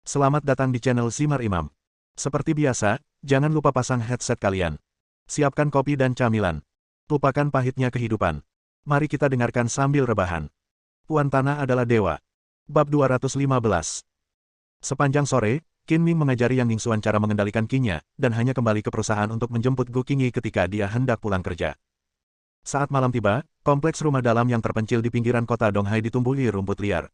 Selamat datang di channel Simar Imam. Seperti biasa, jangan lupa pasang headset kalian. Siapkan kopi dan camilan. Lupakan pahitnya kehidupan. Mari kita dengarkan sambil rebahan. Tuan Tanah adalah dewa. Bab 215. Sepanjang sore, Qin Ming mengajari Yang Ningxuan cara mengendalikan Qi-nya, dan hanya kembali ke perusahaan untuk menjemput Gu Qingyi ketika dia hendak pulang kerja. Saat malam tiba, kompleks rumah dalam yang terpencil di pinggiran kota Donghai ditumbuhi rumput liar.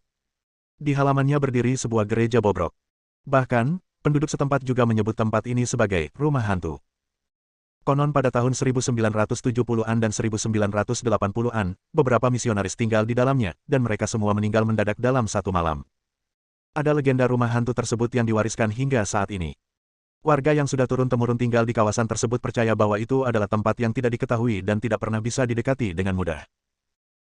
Di halamannya berdiri sebuah gereja bobrok. Bahkan, penduduk setempat juga menyebut tempat ini sebagai rumah hantu. Konon pada tahun 1970-an dan 1980-an, beberapa misionaris tinggal di dalamnya, dan mereka semua meninggal mendadak dalam satu malam. Ada legenda rumah hantu tersebut yang diwariskan hingga saat ini. Warga yang sudah turun-temurun tinggal di kawasan tersebut percaya bahwa itu adalah tempat yang tidak diketahui dan tidak pernah bisa didekati dengan mudah.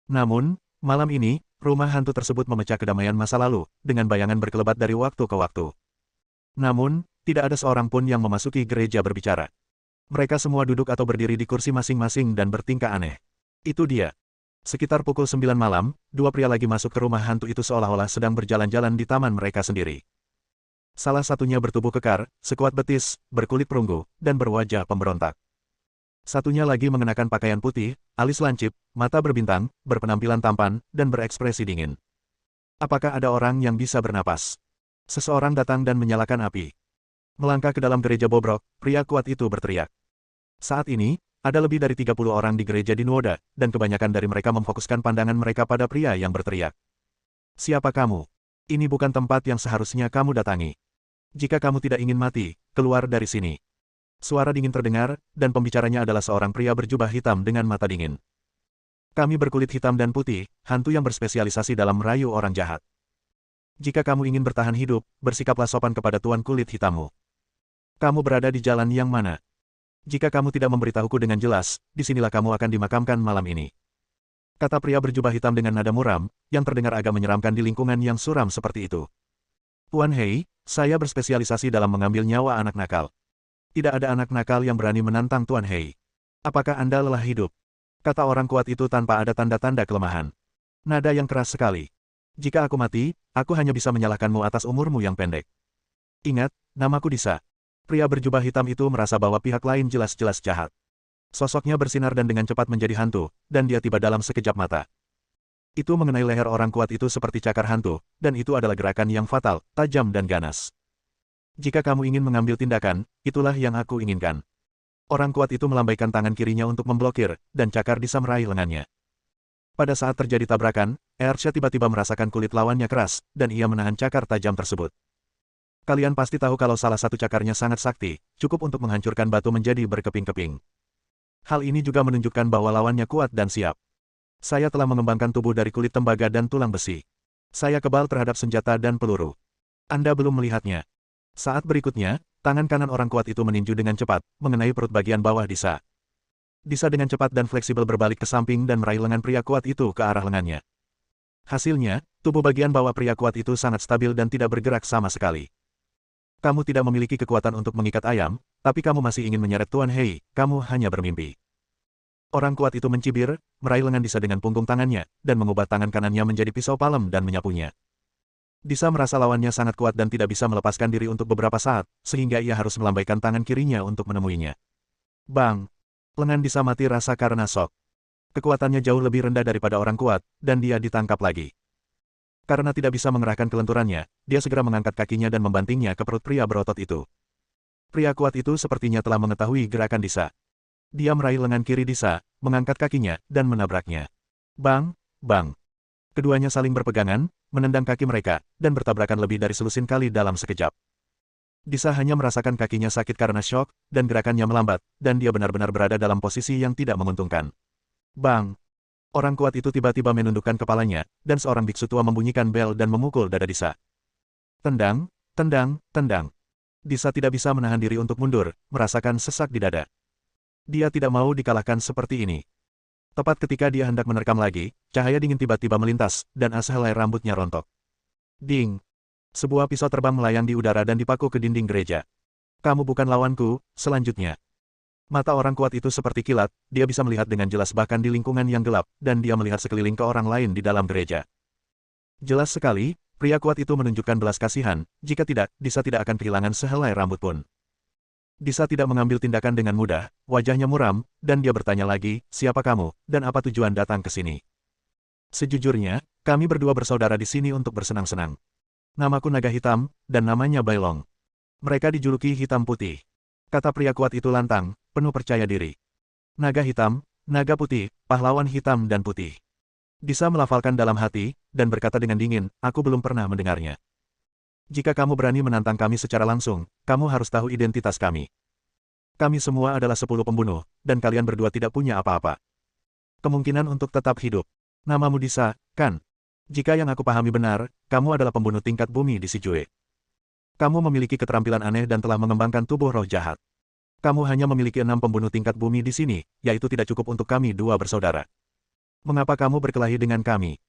Namun, malam ini, rumah hantu tersebut memecah kedamaian masa lalu, dengan bayangan berkelebat dari waktu ke waktu. Namun, tidak ada seorang pun yang memasuki gereja berbicara. Mereka semua duduk atau berdiri di kursi masing-masing dan bertingkah aneh. Itu dia. Sekitar pukul 9 malam, dua pria lagi masuk ke rumah hantu itu seolah-olah sedang berjalan-jalan di taman mereka sendiri. Salah satunya bertubuh kekar, sekuat betis, berkulit perunggu, dan berwajah pemberontak. Satunya lagi mengenakan pakaian putih, alis lancip, mata berbintang, berpenampilan tampan, dan berekspresi dingin. Apakah ada orang yang bisa bernapas? Seseorang datang dan menyalakan api. Melangkah ke dalam gereja bobrok, pria kuat itu berteriak. Saat ini, ada lebih dari 30 orang di gereja di Nuoda, dan kebanyakan dari mereka memfokuskan pandangan mereka pada pria yang berteriak. Siapa kamu? Ini bukan tempat yang seharusnya kamu datangi. Jika kamu tidak ingin mati, keluar dari sini. Suara dingin terdengar, dan pembicaranya adalah seorang pria berjubah hitam dengan mata dingin. Kami berkulit hitam dan putih, hantu yang berspesialisasi dalam merayu orang jahat. Jika kamu ingin bertahan hidup, bersikaplah sopan kepada tuan kulit hitammu. Kamu berada di jalan yang mana? Jika kamu tidak memberitahuku dengan jelas, disinilah kamu akan dimakamkan malam ini. Kata pria berjubah hitam dengan nada muram, yang terdengar agak menyeramkan di lingkungan yang suram seperti itu. Tuan Hei, saya berspesialisasi dalam mengambil nyawa anak nakal. Tidak ada anak nakal yang berani menantang Tuan Hei. Apakah Anda lelah hidup? Kata orang kuat itu tanpa ada tanda-tanda kelemahan. Nada yang keras sekali. Jika aku mati, aku hanya bisa menyalahkanmu atas umurmu yang pendek. Ingat, namaku Disa. Pria berjubah hitam itu merasa bahwa pihak lain jelas-jelas jahat. Sosoknya bersinar dan dengan cepat menjadi hantu, dan dia tiba dalam sekejap mata. Itu mengenai leher orang kuat itu seperti cakar hantu, dan itu adalah gerakan yang fatal, tajam dan ganas. Jika kamu ingin mengambil tindakan, itulah yang aku inginkan. Orang kuat itu melambaikan tangan kirinya untuk memblokir, dan cakar Disa meraih lengannya. Pada saat terjadi tabrakan, Ersha tiba-tiba merasakan kulit lawannya keras, dan ia menahan cakar tajam tersebut. Kalian pasti tahu kalau salah satu cakarnya sangat sakti, cukup untuk menghancurkan batu menjadi berkeping-keping. Hal ini juga menunjukkan bahwa lawannya kuat dan siap. Saya telah mengembangkan tubuh dari kulit tembaga dan tulang besi. Saya kebal terhadap senjata dan peluru. Anda belum melihatnya. Saat berikutnya, tangan kanan orang kuat itu meninju dengan cepat, mengenai perut bagian bawah Disa. Disa dengan cepat dan fleksibel berbalik ke samping dan meraih lengan pria kuat itu ke arah lengannya. Hasilnya, tubuh bagian bawah pria kuat itu sangat stabil dan tidak bergerak sama sekali. Kamu tidak memiliki kekuatan untuk mengikat ayam, tapi kamu masih ingin menyeret Tuan Hei, kamu hanya bermimpi. Orang kuat itu mencibir, meraih lengan Disa dengan punggung tangannya, dan mengubah tangan kanannya menjadi pisau palem dan menyapunya. Disa merasa lawannya sangat kuat dan tidak bisa melepaskan diri untuk beberapa saat, sehingga ia harus melambaikan tangan kirinya untuk menemuinya. Bang! Lengan Disa mati rasa karena shock. Kekuatannya jauh lebih rendah daripada orang kuat, dan dia ditangkap lagi. Karena tidak bisa mengerahkan kelenturannya, dia segera mengangkat kakinya dan membantingnya ke perut pria berotot itu. Pria kuat itu sepertinya telah mengetahui gerakan Disa. Dia meraih lengan kiri Disa, mengangkat kakinya, dan menabraknya. Bang! Bang! Keduanya saling berpegangan, menendang kaki mereka, dan bertabrakan lebih dari selusin kali dalam sekejap. Disa hanya merasakan kakinya sakit karena syok, dan gerakannya melambat, dan dia benar-benar berada dalam posisi yang tidak menguntungkan. Bang! Orang kuat itu tiba-tiba menundukkan kepalanya, dan seorang biksu tua membunyikan bel dan memukul dada Disa. Tendang, tendang, tendang. Disa tidak bisa menahan diri untuk mundur, merasakan sesak di dada. Dia tidak mau dikalahkan seperti ini. Tepat ketika dia hendak menerkam lagi, cahaya dingin tiba-tiba melintas, dan sehelai rambutnya rontok. Ding! Sebuah pisau terbang melayang di udara dan dipaku ke dinding gereja. Kamu bukan lawanku, selanjutnya. Mata orang kuat itu seperti kilat, dia bisa melihat dengan jelas bahkan di lingkungan yang gelap, dan dia melihat sekeliling ke orang lain di dalam gereja. Jelas sekali, Pria kuat itu menunjukkan belas kasihan, jika tidak, Disa tidak akan kehilangan sehelai rambut pun. Disa tidak mengambil tindakan dengan mudah, wajahnya muram, dan dia bertanya lagi, siapa kamu, dan apa tujuan datang ke sini? Sejujurnya, kami berdua bersaudara di sini untuk bersenang-senang. Namaku Naga Hitam, dan namanya Bailong. Mereka dijuluki Hitam Putih. Kata pria kuat itu lantang, penuh percaya diri. Naga Hitam, Naga Putih, pahlawan hitam dan putih. Disa melafalkan dalam hati, dan berkata dengan dingin, aku belum pernah mendengarnya. Jika kamu berani menantang kami secara langsung, kamu harus tahu identitas kami. Kami semua adalah 10 pembunuh, dan kalian berdua tidak punya apa-apa. Kemungkinan untuk tetap hidup. Namamu Disa, kan? Jika yang aku pahami benar, kamu adalah pembunuh tingkat bumi di Sijue. Kamu memiliki keterampilan aneh dan telah mengembangkan tubuh roh jahat. Kamu hanya memiliki 6 pembunuh tingkat bumi di sini, yaitu tidak cukup untuk kami dua bersaudara. Mengapa kamu berkelahi dengan kami?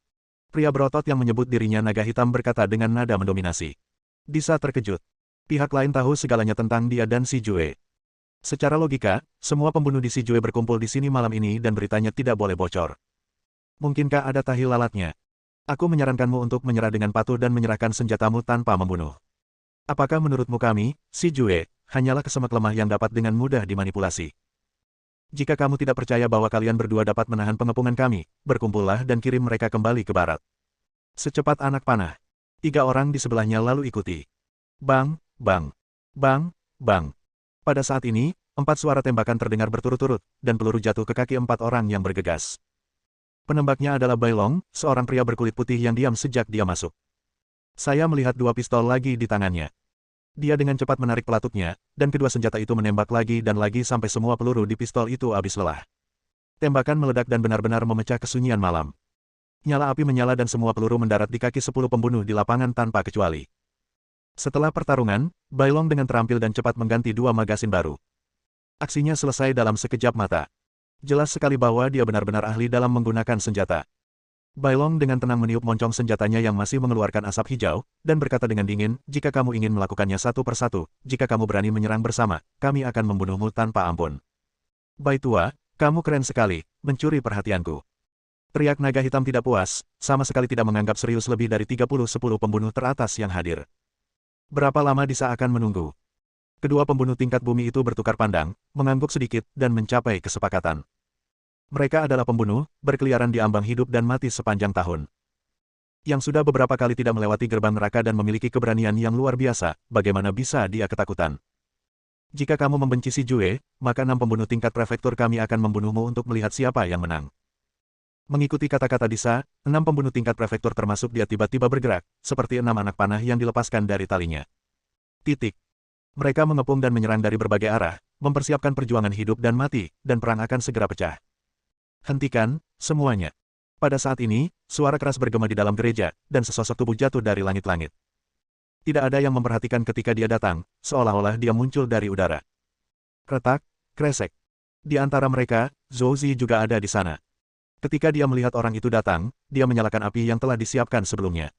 Pria berotot yang menyebut dirinya Naga Hitam berkata dengan nada mendominasi. Disa terkejut. Pihak lain tahu segalanya tentang dia dan si Jue. Secara logika, semua pembunuh di si Jue berkumpul di sini malam ini dan beritanya tidak boleh bocor. Mungkinkah ada tahi lalatnya? Aku menyarankanmu untuk menyerah dengan patuh dan menyerahkan senjatamu tanpa membunuh. Apakah menurutmu kami, si Jue, hanyalah kesemek lemah yang dapat dengan mudah dimanipulasi? Jika kamu tidak percaya bahwa kalian berdua dapat menahan pengepungan kami, berkumpullah dan kirim mereka kembali ke barat. Secepat anak panah. 3 orang di sebelahnya lalu ikuti. Bang, bang, bang, bang. Pada saat ini, 4 suara tembakan terdengar berturut-turut, dan peluru jatuh ke kaki 4 orang yang bergegas. Penembaknya adalah Bailong, seorang pria berkulit putih yang diam sejak dia masuk. Saya melihat 2 pistol lagi di tangannya. Dia dengan cepat menarik pelatuknya, dan kedua senjata itu menembak lagi dan lagi sampai semua peluru di pistol itu habis lelah. Tembakan meledak dan benar-benar memecah kesunyian malam. Nyala api menyala dan semua peluru mendarat di kaki 10 pembunuh di lapangan tanpa kecuali. Setelah pertarungan, Bailong dengan terampil dan cepat mengganti 2 magasin baru. Aksinya selesai dalam sekejap mata. Jelas sekali bahwa dia benar-benar ahli dalam menggunakan senjata. Bailong dengan tenang meniup moncong senjatanya yang masih mengeluarkan asap hijau, dan berkata dengan dingin, jika kamu ingin melakukannya satu persatu, jika kamu berani menyerang bersama, kami akan membunuhmu tanpa ampun. Bai tua, kamu keren sekali, mencuri perhatianku. Teriak Naga Hitam tidak puas, sama sekali tidak menganggap serius lebih dari 10 pembunuh teratas yang hadir. Berapa lama Disa akan menunggu? Kedua pembunuh tingkat bumi itu bertukar pandang, mengangguk sedikit, dan mencapai kesepakatan. Mereka adalah pembunuh, berkeliaran di ambang hidup dan mati sepanjang tahun. Yang sudah beberapa kali tidak melewati gerbang neraka dan memiliki keberanian yang luar biasa, bagaimana bisa dia ketakutan? Jika kamu membenci si Jue, maka 6 pembunuh tingkat prefektur kami akan membunuhmu untuk melihat siapa yang menang. Mengikuti kata-kata Disa, 6 pembunuh tingkat prefektur termasuk dia tiba-tiba bergerak, seperti 6 anak panah yang dilepaskan dari talinya. Titik. Mereka mengepung dan menyerang dari berbagai arah, mempersiapkan perjuangan hidup dan mati, dan perang akan segera pecah. Hentikan, semuanya. Pada saat ini, suara keras bergema di dalam gereja, dan sesosok tubuh jatuh dari langit-langit. Tidak ada yang memperhatikan ketika dia datang, seolah-olah dia muncul dari udara. Retak, kresek. Di antara mereka, Zhou Zi juga ada di sana. Ketika dia melihat orang itu datang, dia menyalakan api yang telah disiapkan sebelumnya.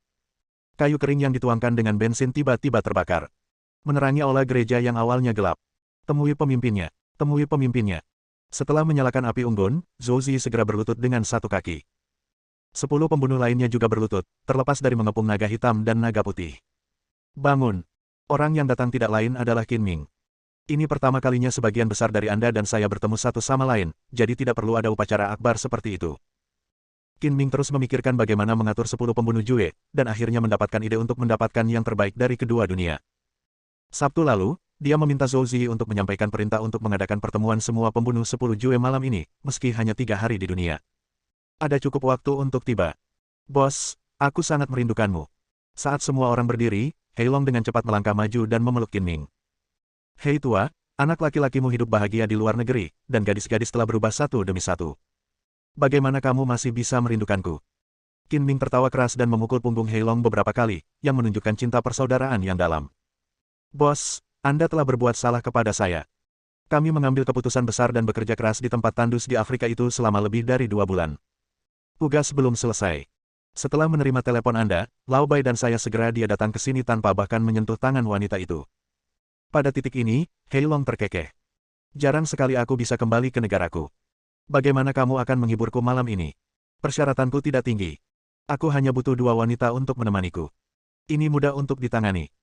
Kayu kering yang dituangkan dengan bensin tiba-tiba terbakar. Menerangi aula gereja yang awalnya gelap. Temui pemimpinnya, temui pemimpinnya. Setelah menyalakan api unggun, Zhou Zi segera berlutut dengan satu kaki. 10 pembunuh lainnya juga berlutut, terlepas dari mengepung naga hitam dan naga putih. Bangun. Orang yang datang tidak lain adalah Qin Ming. Ini pertama kalinya sebagian besar dari Anda dan saya bertemu satu sama lain, jadi tidak perlu ada upacara akbar seperti itu. Qin Ming terus memikirkan bagaimana mengatur 10 pembunuh Jue, dan akhirnya mendapatkan ide untuk mendapatkan yang terbaik dari kedua dunia. Sabtu lalu, dia meminta Zhou Zi untuk menyampaikan perintah untuk mengadakan pertemuan semua pembunuh 10 Jue malam ini, meski hanya 3 hari di dunia. Ada cukup waktu untuk tiba. Bos, aku sangat merindukanmu. Saat semua orang berdiri, Hei Long dengan cepat melangkah maju dan memeluk Qin Ming. Hei tua, anak laki-lakimu hidup bahagia di luar negeri, dan gadis-gadis telah berubah satu demi satu. Bagaimana kamu masih bisa merindukanku? Qin Ming tertawa keras dan memukul punggung Hei Long beberapa kali, yang menunjukkan cinta persaudaraan yang dalam. Bos, Anda telah berbuat salah kepada saya. Kami mengambil keputusan besar dan bekerja keras di tempat tandus di Afrika itu selama lebih dari 2 bulan. Tugas belum selesai. Setelah menerima telepon Anda, Lao Bai dan saya segera dia datang ke sini tanpa bahkan menyentuh tangan wanita itu. Pada titik ini, Hei Long terkekeh. Jarang sekali aku bisa kembali ke negaraku. Bagaimana kamu akan menghiburku malam ini? Persyaratanku tidak tinggi. Aku hanya butuh 2 wanita untuk menemaniku. Ini mudah untuk ditangani.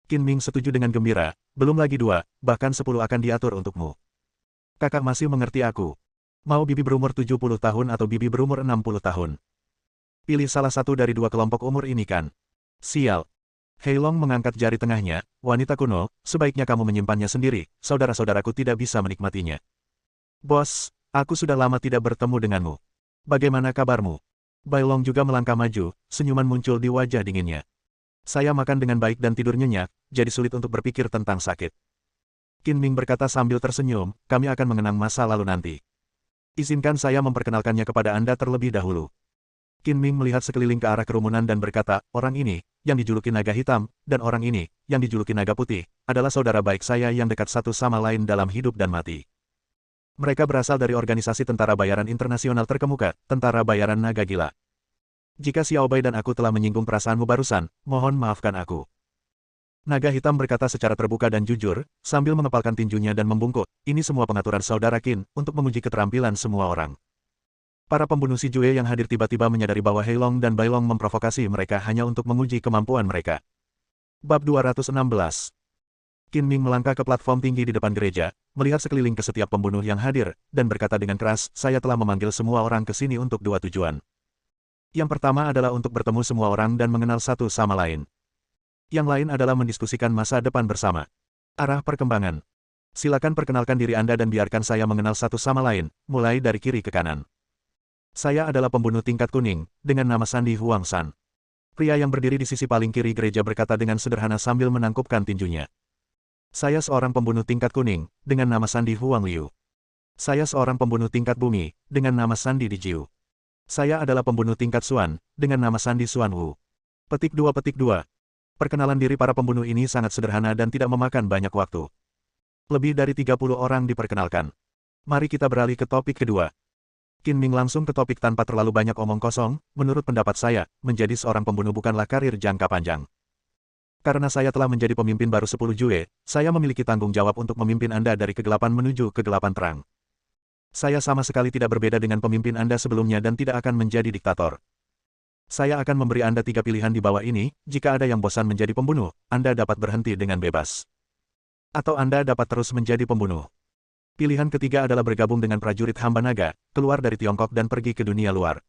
Qin Ming setuju dengan gembira, belum lagi 2, bahkan 10 akan diatur untukmu. Kakak masih mengerti aku. Mau bibi berumur 70 tahun atau bibi berumur 60 tahun? Pilih salah satu dari 2 kelompok umur ini kan? Sial. Hei Long mengangkat jari tengahnya, wanita kuno, sebaiknya kamu menyimpannya sendiri, saudara-saudaraku tidak bisa menikmatinya. Bos, aku sudah lama tidak bertemu denganmu. Bagaimana kabarmu? Bai Long juga melangkah maju, senyuman muncul di wajah dinginnya. Saya makan dengan baik dan tidur nyenyak, jadi sulit untuk berpikir tentang sakit. Qin Ming berkata sambil tersenyum, kami akan mengenang masa lalu nanti. Izinkan saya memperkenalkannya kepada Anda terlebih dahulu. Qin Ming melihat sekeliling ke arah kerumunan dan berkata, orang ini, yang dijuluki naga hitam, dan orang ini, yang dijuluki naga putih, adalah saudara baik saya yang dekat satu sama lain dalam hidup dan mati. Mereka berasal dari organisasi tentara bayaran internasional terkemuka, Tentara Bayaran Naga Gila. Jika Xiao Bai dan aku telah menyinggung perasaanmu barusan, mohon maafkan aku. Naga hitam berkata secara terbuka dan jujur, sambil mengepalkan tinjunya dan membungkuk, ini semua pengaturan saudara Qin, untuk menguji keterampilan semua orang. Para pembunuh si Jue yang hadir tiba-tiba menyadari bahwa Hei Long dan Bai Long memprovokasi mereka hanya untuk menguji kemampuan mereka. Bab 216. Qin Ming melangkah ke platform tinggi di depan gereja, melihat sekeliling ke setiap pembunuh yang hadir, dan berkata dengan keras, saya telah memanggil semua orang ke sini untuk 2 tujuan. Yang pertama adalah untuk bertemu semua orang dan mengenal satu sama lain. Yang lain adalah mendiskusikan masa depan bersama. Arah perkembangan. Silakan perkenalkan diri Anda dan biarkan saya mengenal satu sama lain, mulai dari kiri ke kanan. Saya adalah pembunuh tingkat kuning, dengan nama Sandi Huang San. Pria yang berdiri di sisi paling kiri gereja berkata dengan sederhana sambil menangkupkan tinjunya. Saya seorang pembunuh tingkat kuning, dengan nama Sandi Huang Liu. Saya seorang pembunuh tingkat bumi, dengan nama Sandi Dijiu. Saya adalah pembunuh tingkat Suan, dengan nama Sandi Suan Wu. Petik 2. Perkenalan diri para pembunuh ini sangat sederhana dan tidak memakan banyak waktu. Lebih dari 30 orang diperkenalkan. Mari kita beralih ke topik kedua. Qin Ming langsung ke topik tanpa terlalu banyak omong kosong, menurut pendapat saya, menjadi seorang pembunuh bukanlah karir jangka panjang. Karena saya telah menjadi pemimpin baru 10 Jue, saya memiliki tanggung jawab untuk memimpin Anda dari kegelapan menuju kegelapan terang. Saya sama sekali tidak berbeda dengan pemimpin Anda sebelumnya dan tidak akan menjadi diktator. Saya akan memberi Anda 3 pilihan di bawah ini, jika ada yang bosan menjadi pembunuh, Anda dapat berhenti dengan bebas. Atau Anda dapat terus menjadi pembunuh. Pilihan ketiga adalah bergabung dengan prajurit hamba naga, keluar dari Tiongkok dan pergi ke dunia luar.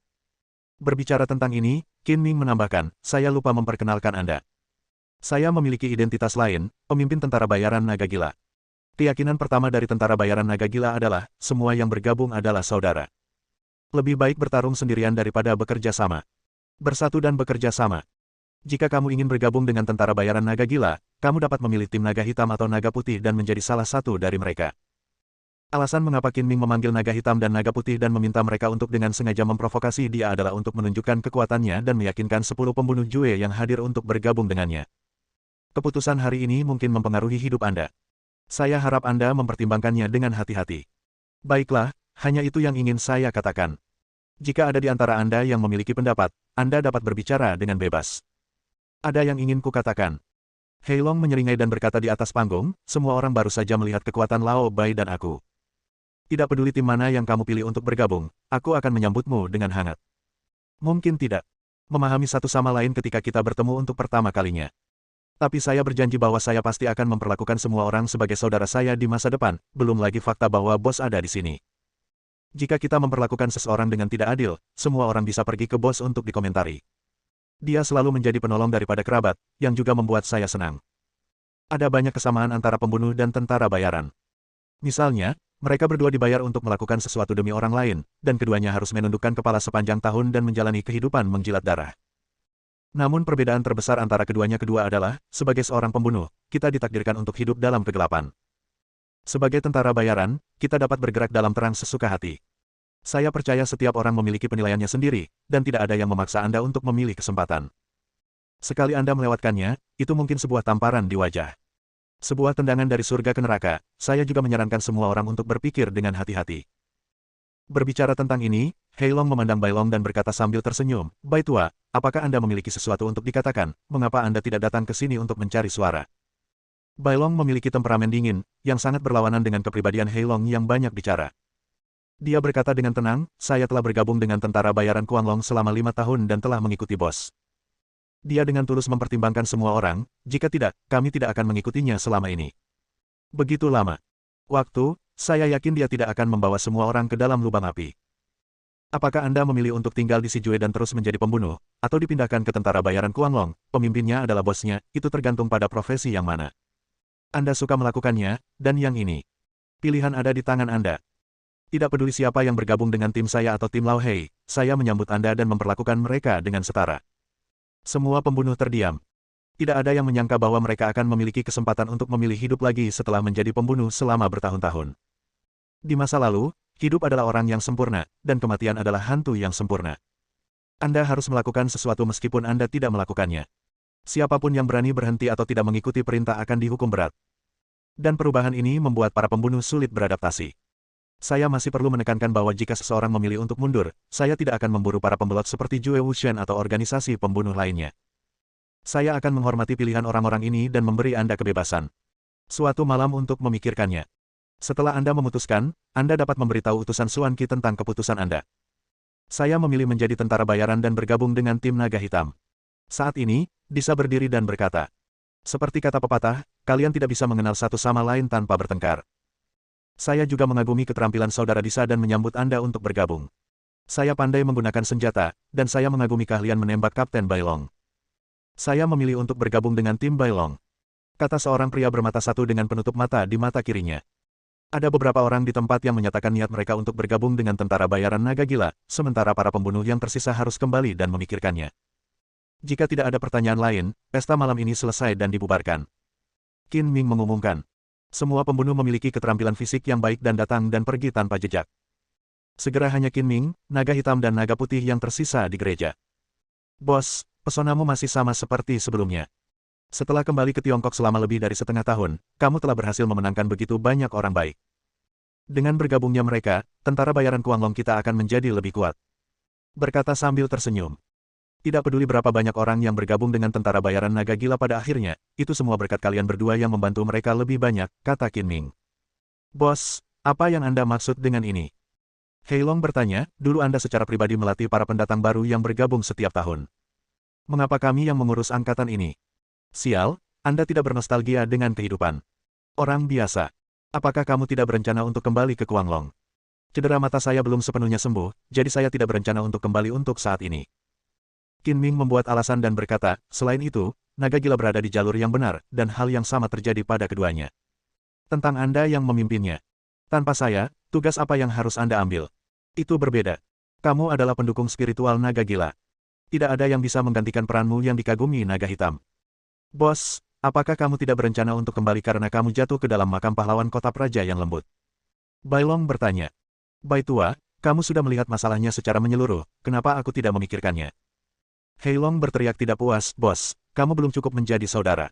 Berbicara tentang ini, Qin Ming menambahkan, saya lupa memperkenalkan Anda. Saya memiliki identitas lain, pemimpin tentara bayaran naga gila. Keyakinan pertama dari tentara bayaran naga gila adalah, semua yang bergabung adalah saudara. Lebih baik bertarung sendirian daripada bekerja sama. Bersatu dan bekerja sama. Jika kamu ingin bergabung dengan tentara bayaran naga gila, kamu dapat memilih tim naga hitam atau naga putih dan menjadi salah satu dari mereka. Alasan mengapa Qin Ming memanggil naga hitam dan naga putih dan meminta mereka untuk dengan sengaja memprovokasi dia adalah untuk menunjukkan kekuatannya dan meyakinkan 10 pembunuh Jue yang hadir untuk bergabung dengannya. Keputusan hari ini mungkin mempengaruhi hidup Anda. Saya harap Anda mempertimbangkannya dengan hati-hati. Baiklah, hanya itu yang ingin saya katakan. Jika ada di antara Anda yang memiliki pendapat, Anda dapat berbicara dengan bebas. Ada yang ingin kukatakan. Hei Long menyeringai dan berkata di atas panggung, semua orang baru saja melihat kekuatan Lao Bai dan aku. Tidak peduli tim mana yang kamu pilih untuk bergabung, aku akan menyambutmu dengan hangat. Mungkin tidak. Memahami satu sama lain ketika kita bertemu untuk pertama kalinya. Tapi saya berjanji bahwa saya pasti akan memperlakukan semua orang sebagai saudara saya di masa depan, belum lagi fakta bahwa bos ada di sini. Jika kita memperlakukan seseorang dengan tidak adil, semua orang bisa pergi ke bos untuk dikomentari. Dia selalu menjadi penolong daripada kerabat, yang juga membuat saya senang. Ada banyak kesamaan antara pembunuh dan tentara bayaran. Misalnya, mereka berdua dibayar untuk melakukan sesuatu demi orang lain, dan keduanya harus menundukkan kepala sepanjang tahun dan menjalani kehidupan menjilat darah. Namun perbedaan terbesar antara keduanya adalah, sebagai seorang pembunuh, kita ditakdirkan untuk hidup dalam kegelapan. Sebagai tentara bayaran, kita dapat bergerak dalam terang sesuka hati. Saya percaya setiap orang memiliki penilaiannya sendiri, dan tidak ada yang memaksa Anda untuk memilih kesempatan. Sekali Anda melewatkannya, itu mungkin sebuah tamparan di wajah. Sebuah tendangan dari surga ke neraka, saya juga menyarankan semua orang untuk berpikir dengan hati-hati. Berbicara tentang ini, Hei Long memandang Bai Long dan berkata sambil tersenyum, Bai tua, apakah Anda memiliki sesuatu untuk dikatakan, mengapa Anda tidak datang ke sini untuk mencari suara? Bai Long memiliki temperamen dingin, yang sangat berlawanan dengan kepribadian Hei Long yang banyak bicara. Dia berkata dengan tenang, saya telah bergabung dengan tentara bayaran Kuanglong selama 5 tahun dan telah mengikuti bos. Dia dengan tulus mempertimbangkan semua orang, jika tidak, kami tidak akan mengikutinya selama ini. Begitu lama. Waktu, saya yakin dia tidak akan membawa semua orang ke dalam lubang api. Apakah Anda memilih untuk tinggal di Sijue dan terus menjadi pembunuh, atau dipindahkan ke tentara bayaran Kuanglong, pemimpinnya adalah bosnya, itu tergantung pada profesi yang mana. Anda suka melakukannya, dan yang ini. Pilihan ada di tangan Anda. Tidak peduli siapa yang bergabung dengan tim saya atau tim Lao Hei, saya menyambut Anda dan memperlakukan mereka dengan setara. Semua pembunuh terdiam. Tidak ada yang menyangka bahwa mereka akan memiliki kesempatan untuk memilih hidup lagi setelah menjadi pembunuh selama bertahun-tahun. Di masa lalu, hidup adalah orang yang sempurna, dan kematian adalah hantu yang sempurna. Anda harus melakukan sesuatu meskipun Anda tidak melakukannya. Siapapun yang berani berhenti atau tidak mengikuti perintah akan dihukum berat. Dan perubahan ini membuat para pembunuh sulit beradaptasi. Saya masih perlu menekankan bahwa jika seseorang memilih untuk mundur, saya tidak akan memburu para pembelot seperti Jue Wuxian atau organisasi pembunuh lainnya. Saya akan menghormati pilihan orang-orang ini dan memberi Anda kebebasan. Suatu malam untuk memikirkannya. Setelah Anda memutuskan, Anda dapat memberitahu utusan Suan Qi tentang keputusan Anda. Saya memilih menjadi tentara bayaran dan bergabung dengan tim naga hitam. Saat ini, Disa berdiri dan berkata, seperti kata pepatah, kalian tidak bisa mengenal satu sama lain tanpa bertengkar. Saya juga mengagumi keterampilan saudara Disa dan menyambut Anda untuk bergabung. Saya pandai menggunakan senjata, dan saya mengagumi keahlian menembak Kapten Bailong. Saya memilih untuk bergabung dengan tim Bailong, kata seorang pria bermata satu dengan penutup mata di mata kirinya. Ada beberapa orang di tempat yang menyatakan niat mereka untuk bergabung dengan tentara bayaran naga gila, sementara para pembunuh yang tersisa harus kembali dan memikirkannya. Jika tidak ada pertanyaan lain, pesta malam ini selesai dan dibubarkan. Qin Ming mengumumkan. Semua pembunuh memiliki keterampilan fisik yang baik dan datang dan pergi tanpa jejak. Segera hanya Qin Ming, naga hitam dan naga putih yang tersisa di gereja. Bos, pesonamu masih sama seperti sebelumnya. Setelah kembali ke Tiongkok selama lebih dari setengah tahun, kamu telah berhasil memenangkan begitu banyak orang baik. Dengan bergabungnya mereka, tentara bayaran Kuanglong kita akan menjadi lebih kuat. Berkata sambil tersenyum. Tidak peduli berapa banyak orang yang bergabung dengan tentara bayaran naga gila pada akhirnya, itu semua berkat kalian berdua yang membantu mereka lebih banyak, kata Qin Ming. Bos, apa yang Anda maksud dengan ini? Hei Long bertanya, dulu Anda secara pribadi melatih para pendatang baru yang bergabung setiap tahun. Mengapa kami yang mengurus angkatan ini? Sial, Anda tidak bernostalgia dengan kehidupan orang biasa. Apakah kamu tidak berencana untuk kembali ke Kuanglong? Cedera mata saya belum sepenuhnya sembuh, jadi saya tidak berencana untuk kembali untuk saat ini. Qin Ming membuat alasan dan berkata, selain itu, naga gila berada di jalur yang benar, dan hal yang sama terjadi pada keduanya. Tentang Anda yang memimpinnya. Tanpa saya, tugas apa yang harus Anda ambil? Itu berbeda. Kamu adalah pendukung spiritual naga gila. Tidak ada yang bisa menggantikan peranmu yang dikagumi naga hitam. Bos, apakah kamu tidak berencana untuk kembali karena kamu jatuh ke dalam makam pahlawan kota praja yang lembut? Bailong bertanya. Bai tua, kamu sudah melihat masalahnya secara menyeluruh, kenapa aku tidak memikirkannya? Hei Long berteriak tidak puas, bos, kamu belum cukup menjadi saudara.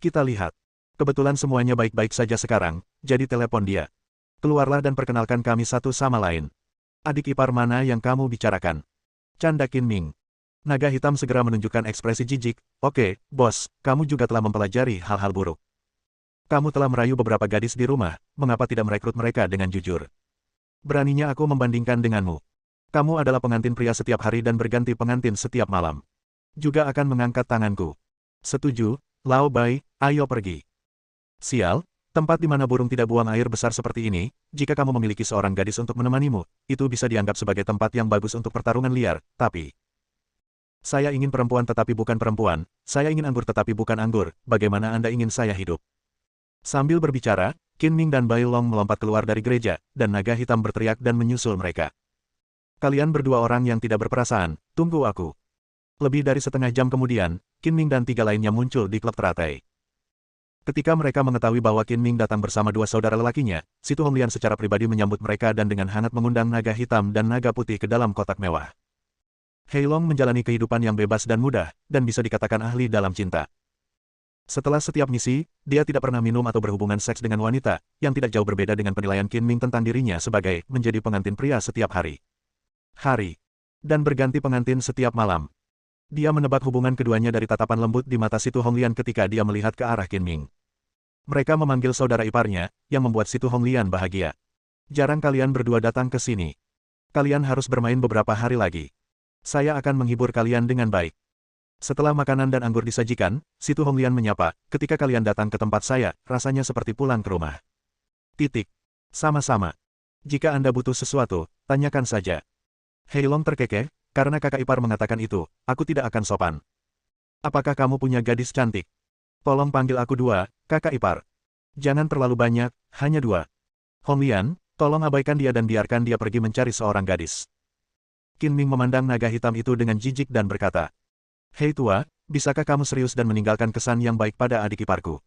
Kita lihat. Kebetulan semuanya baik-baik saja sekarang, jadi telepon dia. Keluarlah dan perkenalkan kami satu sama lain. Adik ipar mana yang kamu bicarakan? Canda Qin Ming. Naga hitam segera menunjukkan ekspresi jijik, oke, bos, kamu juga telah mempelajari hal-hal buruk. Kamu telah merayu beberapa gadis di rumah, mengapa tidak merekrut mereka dengan jujur? Beraninya aku membandingkan denganmu. Kamu adalah pengantin pria setiap hari dan berganti pengantin setiap malam. Juga akan mengangkat tanganku. Setuju, Lao Bai, ayo pergi. Sial, tempat di mana burung tidak buang air besar seperti ini, jika kamu memiliki seorang gadis untuk menemanimu, itu bisa dianggap sebagai tempat yang bagus untuk pertarungan liar, tapi... Saya ingin perempuan tetapi bukan perempuan, saya ingin anggur tetapi bukan anggur, bagaimana Anda ingin saya hidup? Sambil berbicara, Qin Ming dan Bai Long melompat keluar dari gereja, dan naga hitam berteriak dan menyusul mereka. Kalian berdua orang yang tidak berperasaan, tunggu aku. Lebih dari setengah jam kemudian, Qin Ming dan tiga lainnya muncul di klub teratai. Ketika mereka mengetahui bahwa Qin Ming datang bersama dua saudara lelakinya, Situ Honglian secara pribadi menyambut mereka dan dengan hangat mengundang naga hitam dan naga putih ke dalam kotak mewah. Hei Long menjalani kehidupan yang bebas dan mudah, dan bisa dikatakan ahli dalam cinta. Setelah setiap misi, dia tidak pernah minum atau berhubungan seks dengan wanita, yang tidak jauh berbeda dengan penilaian Qin Ming tentang dirinya sebagai menjadi pengantin pria setiap hari. Dan berganti pengantin setiap malam. Dia menebak hubungan keduanya dari tatapan lembut di mata Situ Honglian ketika dia melihat ke arah Qin Ming. Mereka memanggil saudara iparnya, yang membuat Situ Honglian bahagia. Jarang kalian berdua datang ke sini. Kalian harus bermain beberapa hari lagi. Saya akan menghibur kalian dengan baik. Setelah makanan dan anggur disajikan, Situ Honglian menyapa, ketika kalian datang ke tempat saya, rasanya seperti pulang ke rumah. Titik. Sama-sama. Jika Anda butuh sesuatu, tanyakan saja. Heilong terkekeh, karena kakak ipar mengatakan itu, aku tidak akan sopan. Apakah kamu punya gadis cantik? Tolong panggil aku dua, kakak ipar. Jangan terlalu banyak, hanya dua. Honglian, tolong abaikan dia dan biarkan dia pergi mencari seorang gadis. Qin Ming memandang naga hitam itu dengan jijik dan berkata, Hei tua, bisakah kamu serius dan meninggalkan kesan yang baik pada adik iparku?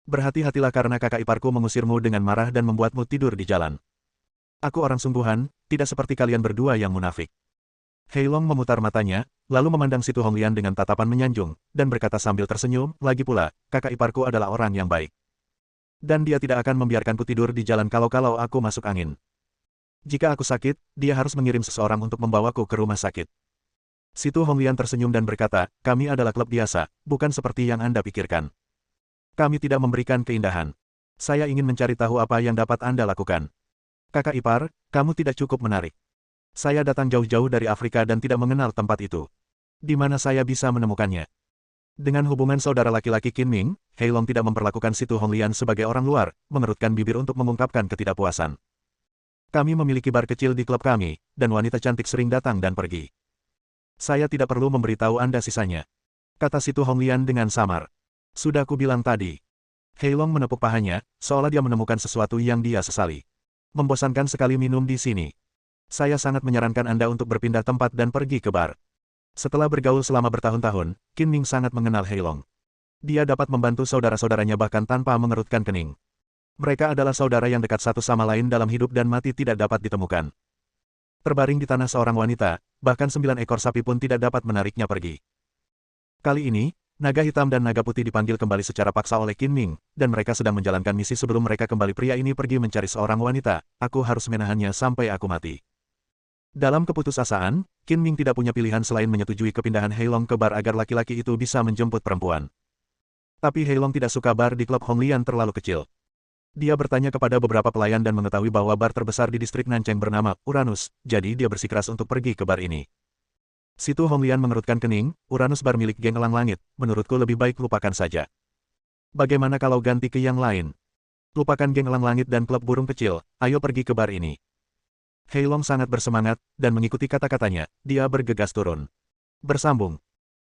Berhati-hatilah karena kakak iparku mengusirmu dengan marah dan membuatmu tidur di jalan. Aku orang sungguhan, tidak seperti kalian berdua yang munafik. Heilong memutar matanya, lalu memandang Situ Honglian dengan tatapan menyanjung, dan berkata sambil tersenyum, lagi pula, kakak iparku adalah orang yang baik. Dan dia tidak akan membiarkanku tidur di jalan kalau-kalau aku masuk angin. Jika aku sakit, dia harus mengirim seseorang untuk membawaku ke rumah sakit. Situ Honglian tersenyum dan berkata, kami adalah klub biasa, bukan seperti yang Anda pikirkan. Kami tidak memberikan keindahan. Saya ingin mencari tahu apa yang dapat Anda lakukan. Kakak ipar, kamu tidak cukup menarik. Saya datang jauh-jauh dari Afrika dan tidak mengenal tempat itu. Di mana saya bisa menemukannya? Dengan hubungan saudara laki-laki Qin Ming, Heilong tidak memperlakukan Situ Honglian sebagai orang luar, mengerutkan bibir untuk mengungkapkan ketidakpuasan. Kami memiliki bar kecil di klub kami, dan wanita cantik sering datang dan pergi. Saya tidak perlu memberitahu Anda sisanya. Kata Situ Honglian dengan samar. Sudah kubilang tadi. Heilong menepuk pahanya, seolah dia menemukan sesuatu yang dia sesali. Membosankan sekali minum di sini. Saya sangat menyarankan Anda untuk berpindah tempat dan pergi ke bar. Setelah bergaul selama bertahun-tahun, Qin Ming sangat mengenal Heilong. Dia dapat membantu saudara-saudaranya bahkan tanpa mengerutkan kening. Mereka adalah saudara yang dekat satu sama lain dalam hidup dan mati tidak dapat ditemukan. Terbaring di tanah seorang wanita, bahkan 9 ekor sapi pun tidak dapat menariknya pergi. Kali ini, naga hitam dan naga putih dipanggil kembali secara paksa oleh Qin Ming, dan mereka sedang menjalankan misi sebelum mereka kembali. Pria ini pergi mencari seorang wanita, aku harus menahannya sampai aku mati. Dalam keputusasaan, Qin Ming tidak punya pilihan selain menyetujui kepindahan Heilong ke bar agar laki-laki itu bisa menjemput perempuan. Tapi Heilong tidak suka bar di klub Honglian terlalu kecil. Dia bertanya kepada beberapa pelayan dan mengetahui bahwa bar terbesar di distrik Nancheng bernama Uranus, jadi dia bersikeras untuk pergi ke bar ini. Situ Honglian mengerutkan kening, Uranus bar milik geng Elang Langit, menurutku lebih baik lupakan saja. Bagaimana kalau ganti ke yang lain? Lupakan geng Elang Langit dan klub burung kecil, ayo pergi ke bar ini. Heilong sangat bersemangat, dan mengikuti kata-katanya, dia bergegas turun. Bersambung.